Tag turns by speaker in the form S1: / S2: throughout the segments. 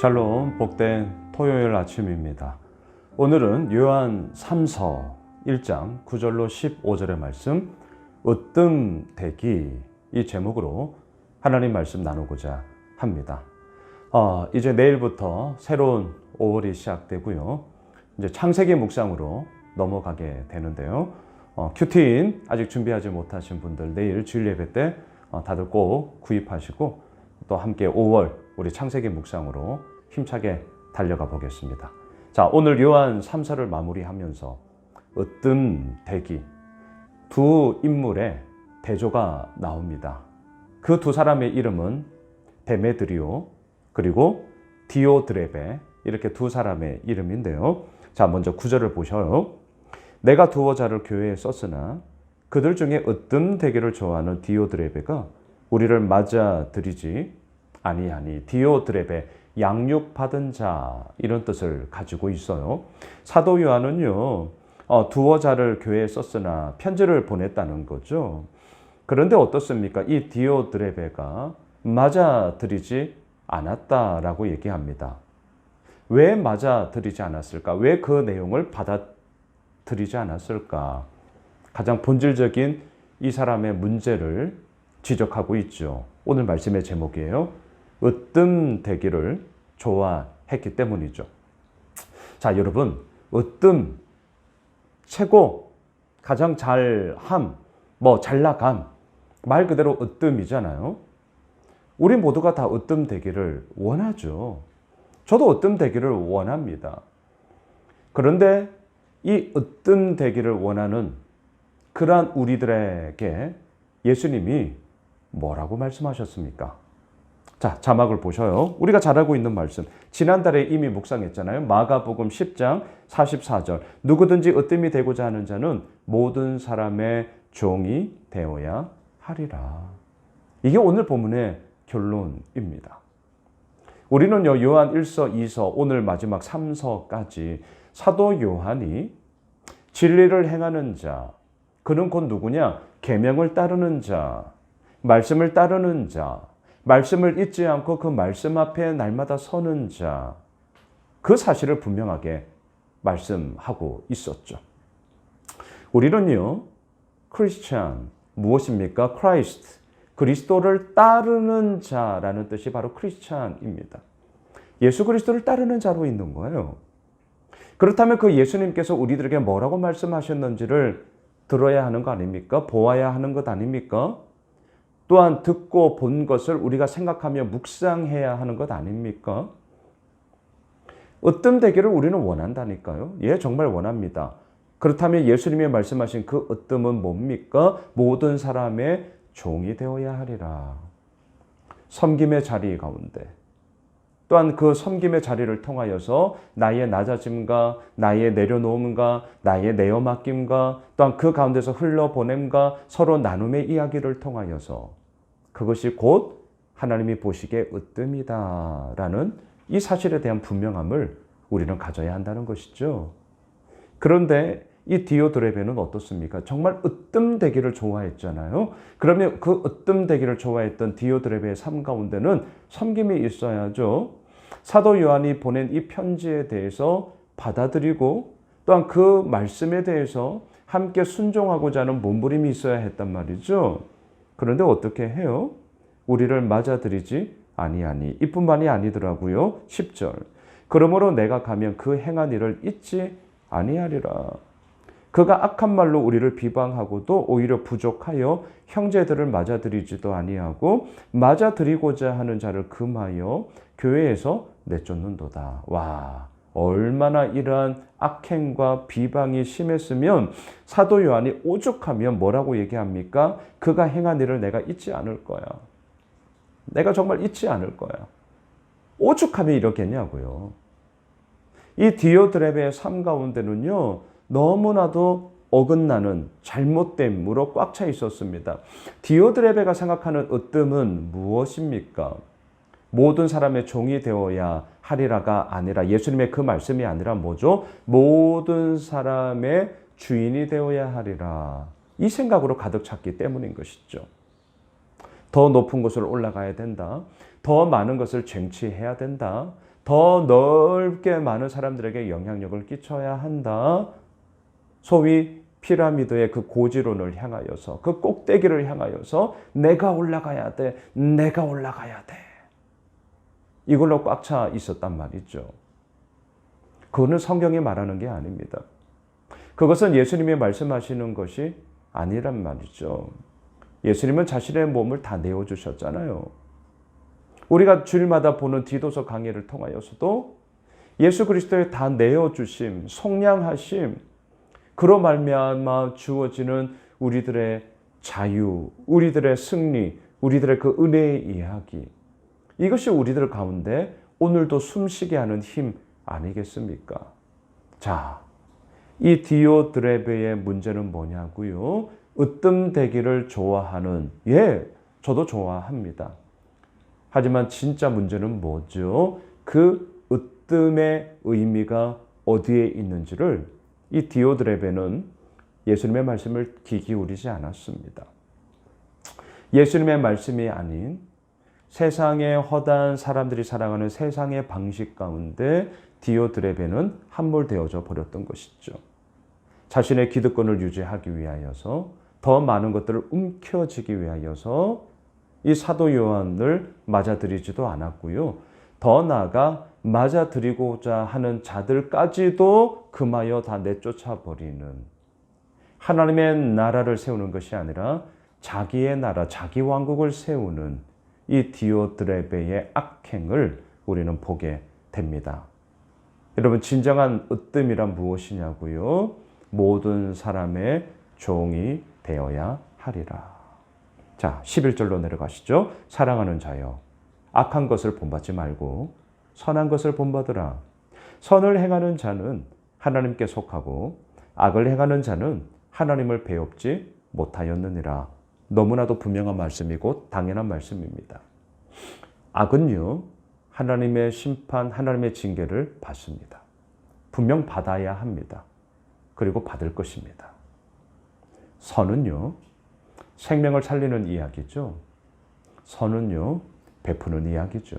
S1: 샬롬, 복된 토요일 아침입니다. 오늘은 요한 3서 1장 9절로 15절의 말씀 으뜸되기 이 제목으로 하나님 말씀 나누고자 합니다. 이제 내일부터 새로운 5월이 시작되고요. 이제 창세기 묵상으로 넘어가게 되는데요. 큐티인 아직 준비하지 못하신 분들 내일 주일 예배 때 다들 꼭 구입하시고 또 함께 5월 우리 창세기 묵상으로 힘차게 달려가 보겠습니다. 자, 오늘 요한 3서를 마무리하면서 으뜸되기 두 인물의 대조가 나옵니다. 그 두 사람의 이름은 데메드리오 그리고 디오드레베 이렇게 두 사람의 이름인데요. 자, 먼저 9절을 보셔요. 내가 두어 자를 교회에 썼으나 그들 중에 으뜸되기를 좋아하는 디오드레베가 우리를 맞아들이지 아니하니. 디오드레베 양육받은 자 이런 뜻을 가지고 있어요. 사도 요한은요 두어 자를 교회에 썼으나 편지를 보냈다는 거죠. 그런데 어떻습니까? 이 디오드레베가 맞아들이지 않았다라고 얘기합니다. 왜 맞아들이지 않았을까? 왜 그 내용을 받아들이지 않았을까? 가장 본질적인 이 사람의 문제를 지적하고 있죠. 오늘 말씀의 제목이에요. 으뜸되기를 좋아했기 때문이죠. 자, 여러분, 으뜸, 최고, 가장 잘함, 잘나감, 말 그대로 으뜸이잖아요. 우리 모두가 다 으뜸되기를 원하죠. 저도 으뜸되기를 원합니다. 그런데 이 으뜸되기를 원하는 그러한 우리들에게 예수님이 뭐라고 말씀하셨습니까? 자, 자막을 보셔요. 우리가 잘 알고 있는 말씀. 지난달에 이미 묵상했잖아요. 마가복음 10장 44절. 누구든지 으뜸이 되고자 하는 자는 모든 사람의 종이 되어야 하리라. 이게 오늘 본문의 결론입니다. 우리는요, 요한 1서, 2서, 오늘 마지막 3서까지 사도 요한이 진리를 행하는 자, 그는 곧 누구냐? 계명을 따르는 자, 말씀을 따르는 자, 말씀을 잊지 않고 그 말씀 앞에 날마다 서는 자, 그 사실을 분명하게 말씀하고 있었죠. 우리는요, 크리스찬, 무엇입니까? 크라이스트, 그리스도를 따르는 자라는 뜻이 바로 크리스찬입니다. 예수 그리스도를 따르는 자로 있는 거예요. 그렇다면 그 예수님께서 우리들에게 뭐라고 말씀하셨는지를 들어야 하는 거 아닙니까? 보아야 하는 것 아닙니까? 또한 듣고 본 것을 우리가 생각하며 묵상해야 하는 것 아닙니까? 으뜸되기를 우리는 원한다니까요. 예, 정말 원합니다. 그렇다면 예수님이 말씀하신 그 으뜸은 뭡니까? 모든 사람의 종이 되어야 하리라. 섬김의 자리 가운데 또한 그 섬김의 자리를 통하여서 나의 낮아짐과 나의 내려놓음과 나의 내어맡김과 또한 그 가운데서 흘러보냄과 서로 나눔의 이야기를 통하여서 그것이 곧 하나님이 보시기에 으뜸이다라는 이 사실에 대한 분명함을 우리는 가져야 한다는 것이죠. 그런데 이 디오드레베는 어떻습니까? 정말 으뜸되기를 좋아했잖아요. 그러면 그 으뜸되기를 좋아했던 디오드레베의 삶 가운데는 섬김이 있어야죠. 사도 요한이 보낸 이 편지에 대해서 받아들이고 또한 그 말씀에 대해서 함께 순종하고자 하는 몸부림이 있어야 했단 말이죠. 그런데 어떻게 해요? 우리를 맞아들이지 아니하니. 이뿐만이 아니더라고요. 10절. 그러므로 내가 가면 그 행한 일을 잊지 아니하리라. 그가 악한 말로 우리를 비방하고도 오히려 부족하여 형제들을 맞아들이지도 아니하고 맞아들이고자 하는 자를 금하여 교회에서 내쫓는도다. 와, 얼마나 이러한 악행과 비방이 심했으면 사도 요한이 오죽하면 뭐라고 얘기합니까? 그가 행한 일을 내가 잊지 않을 거야. 내가 정말 잊지 않을 거야. 오죽하면 이렇겠냐고요. 이 디오드레베의 삶 가운데는요, 너무나도 어긋나는 잘못됨으로 꽉 차 있었습니다. 디오드레베가 생각하는 으뜸은 무엇입니까? 모든 사람의 종이 되어야 하리라가 아니라 예수님의 그 말씀이 아니라 뭐죠? 모든 사람의 주인이 되어야 하리라. 이 생각으로 가득 찼기 때문인 것이죠. 더 높은 곳을 올라가야 된다. 더 많은 것을 쟁취해야 된다. 더 넓게 많은 사람들에게 영향력을 끼쳐야 한다. 소위 피라미드의 그 고지론을 향하여서, 그 꼭대기를 향하여서 내가 올라가야 돼, 내가 올라가야 돼. 이걸로 꽉 차 있었단 말이죠. 그거는 성경이 말하는 게 아닙니다. 그것은 예수님이 말씀하시는 것이 아니란 말이죠. 예수님은 자신의 몸을 다 내어주셨잖아요. 우리가 주일마다 보는 디도서 강의를 통하여서도 예수 그리스도의 다 내어주심, 속량하심, 그로 말미암아 주어지는 우리들의 자유, 우리들의 승리, 우리들의 그 은혜의 이야기, 이것이 우리들 가운데 오늘도 숨쉬게 하는 힘 아니겠습니까? 자, 이 디오드레베의 문제는 뭐냐고요? 으뜸되기를 좋아하는, 저도 좋아합니다. 하지만 진짜 문제는 뭐죠? 그 으뜸의 의미가 어디에 있는지를 이 디오드레베는 예수님의 말씀을 귀 기울이지 않았습니다. 예수님의 말씀이 아닌 세상의 허다한 사람들이 살아가는 세상의 방식 가운데 디오드레베는 함몰되어져 버렸던 것이죠. 자신의 기득권을 유지하기 위하여서, 더 많은 것들을 움켜쥐기 위하여서 이 사도 요한을 맞아들이지도 않았고요. 더 나아가 맞아들이고자 하는 자들까지도 금하여 다 내쫓아 버리는, 하나님의 나라를 세우는 것이 아니라 자기의 나라, 자기 왕국을 세우는 이 디오드레베의 악행을 우리는 보게 됩니다. 여러분, 진정한 으뜸이란 무엇이냐고요? 모든 사람의 종이 되어야 하리라. 자, 11절로 내려가시죠. 사랑하는 자여, 악한 것을 본받지 말고 선한 것을 본받으라. 선을 행하는 자는 하나님께 속하고 악을 행하는 자는 하나님을 배웁지 못하였느니라. 너무나도 분명한 말씀이고 당연한 말씀입니다. 악은요, 하나님의 심판, 하나님의 징계를 받습니다. 분명 받아야 합니다. 그리고 받을 것입니다. 선은요, 생명을 살리는 이야기죠. 선은요, 베푸는 이야기죠.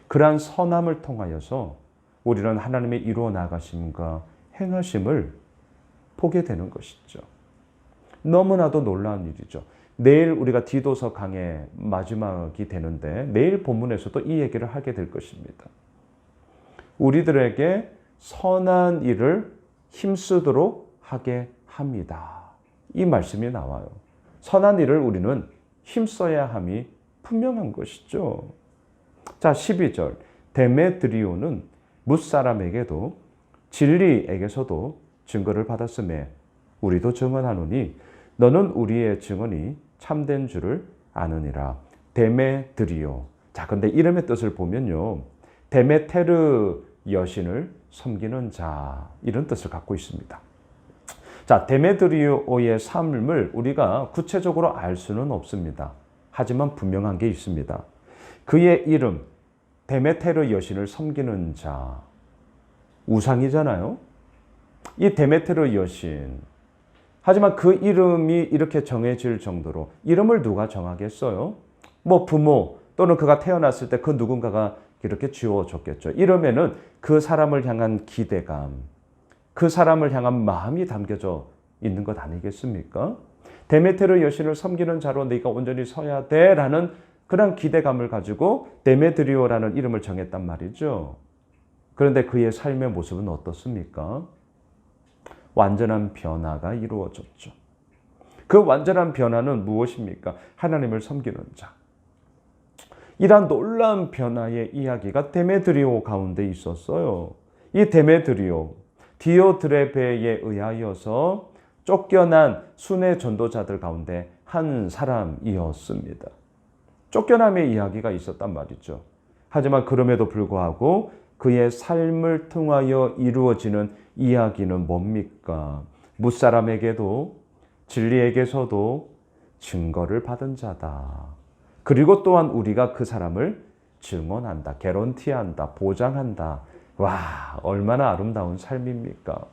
S1: 그러한 선함을 통하여서 우리는 하나님의 이루어 나가심과 행하심을 보게 되는 것이죠. 너무나도 놀라운 일이죠. 내일 우리가 디도서 강의 마지막이 되는데 내일 본문에서도 이 얘기를 하게 될 것입니다. 우리들에게 선한 일을 힘쓰도록 하게 합니다. 이 말씀이 나와요. 선한 일을 우리는 힘써야 함이 분명한 것이죠. 자, 12절. 데메드리오는 뭇사람에게도 진리에게서도 증거를 받았음에 우리도 증언하노니 너는 우리의 증언이 참된 줄을 아느니라. 데메드리오. 자, 근데 이름의 뜻을 보면요, 데메테르 여신을 섬기는 자, 이런 뜻을 갖고 있습니다. 자, 데메드리오의 삶을 우리가 구체적으로 알 수는 없습니다. 하지만 분명한 게 있습니다. 그의 이름, 데메테르 여신을 섬기는 자, 우상이잖아요. 이 데메테르 여신, 하지만 그 이름이 이렇게 정해질 정도로, 이름을 누가 정하겠어요? 뭐 부모 또는 그가 태어났을 때 그 누군가가 이렇게 지어줬겠죠. 이러면은 그 사람을 향한 기대감, 그 사람을 향한 마음이 담겨져 있는 것 아니겠습니까? 데메테르 여신을 섬기는 자로 네가 온전히 서야 돼라는 그런 기대감을 가지고 데메드리오라는 이름을 정했단 말이죠. 그런데 그의 삶의 모습은 어떻습니까? 완전한 변화가 이루어졌죠. 그 완전한 변화는 무엇입니까? 하나님을 섬기는 자. 이러한 놀라운 변화의 이야기가 데메드리오 가운데 있었어요. 이 데메드리오, 디오드레베에 의하여서 쫓겨난 순회 전도자들 가운데 한 사람이었습니다. 쫓겨남의 이야기가 있었단 말이죠. 하지만 그럼에도 불구하고 그의 삶을 통하여 이루어지는 이야기는 뭡니까? 뭇사람에게도 진리에게서도 증거를 받은 자다. 그리고 또한 우리가 그 사람을 증언한다, 개런티한다, 보장한다. 와, 얼마나 아름다운 삶입니까?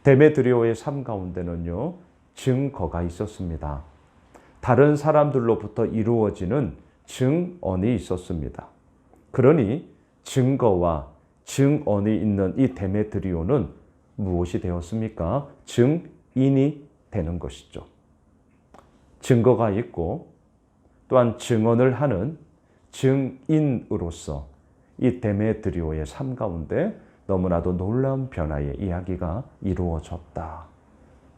S1: 데메드리오의 삶 가운데는요, 증거가 있었습니다. 다른 사람들로부터 이루어지는 증언이 있었습니다. 그러니 증거와 증언이 있는 이 데메드리오는 무엇이 되었습니까? 증인이 되는 것이죠. 증거가 있고 또한 증언을 하는 증인으로서 이 데메드리오의 삶 가운데 너무나도 놀라운 변화의 이야기가 이루어졌다.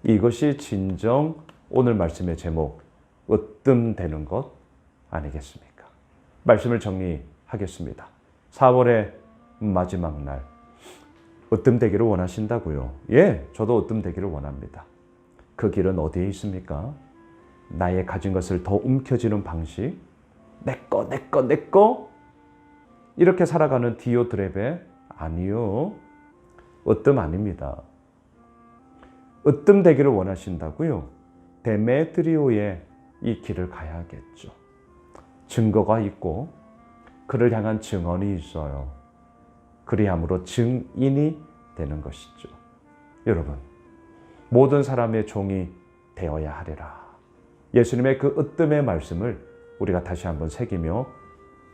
S1: 이것이 진정 오늘 말씀의 제목 으뜸되는 것 아니겠습니까? 말씀을 정리하겠습니다. 4월의 마지막 날 으뜸되기를 원하신다고요? 예, 저도 으뜸되기를 원합니다. 그 길은 어디에 있습니까? 나의 가진 것을 더 움켜쥐는 방식, 내 거 이렇게 살아가는 디오드렙의 아니요. 으뜸 아닙니다. 으뜸되기를 원하신다고요? 데메드리오의 이 길을 가야겠죠. 증거가 있고 그를 향한 증언이 있어요. 그리함으로 증인이 되는 것이죠. 여러분, 모든 사람의 종이 되어야 하리라. 예수님의 그 으뜸의 말씀을 우리가 다시 한번 새기며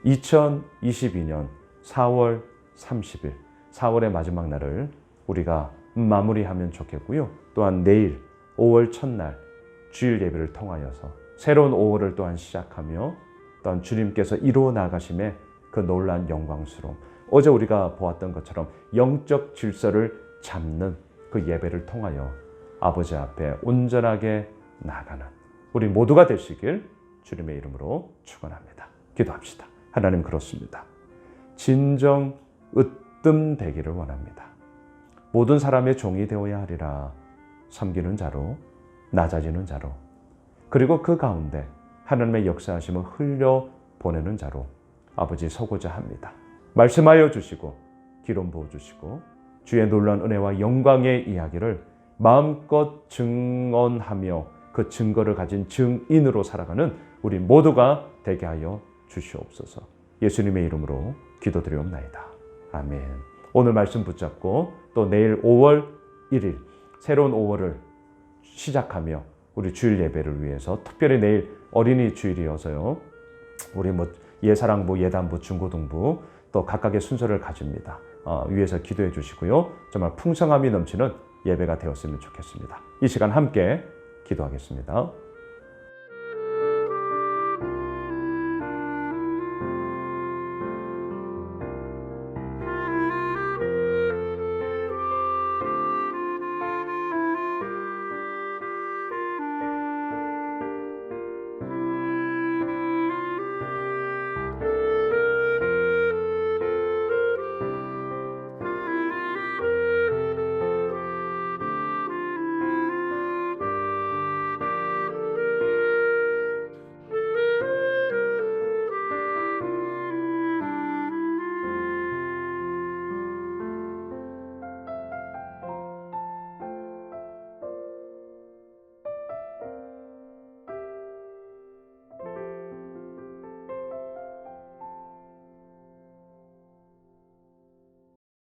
S1: 2022년 4월 30일, 4월의 마지막 날을 우리가 마무리하면 좋겠고요. 또한 내일 5월 첫날 주일 예배를 통하여서 새로운 5월을 또한 시작하며 또한 주님께서 이루어 나가심의 그 놀라운 영광스러움, 어제 우리가 보았던 것처럼 영적 질서를 잡는 그 예배를 통하여 아버지 앞에 온전하게 나가는 우리 모두가 되시길 주님의 이름으로 축원합니다. 기도합시다. 하나님, 그렇습니다. 진정 으뜸 되기를 원합니다. 모든 사람의 종이 되어야 하리라. 섬기는 자로, 낮아지는 자로, 그리고 그 가운데 하나님의 역사하심을 흘려보내는 자로 아버지 서고자 합니다. 말씀하여 주시고 기름 부어주시고 주의 놀라운 은혜와 영광의 이야기를 마음껏 증언하며 그 증거를 가진 증인으로 살아가는 우리 모두가 되게 하여 주시옵소서. 예수님의 이름으로 기도드리옵나이다. 아멘. 오늘 말씀 붙잡고 또 내일 5월 1일 새로운 5월을 시작하며 우리 주일 예배를 위해서 특별히 내일 어린이 주일이어서요. 우리 예사랑부, 예단부, 중고등부 또 각각의 순서를 가집니다. 위에서 기도해 주시고요. 정말 풍성함이 넘치는 예배가 되었으면 좋겠습니다. 이 시간 함께 기도하겠습니다.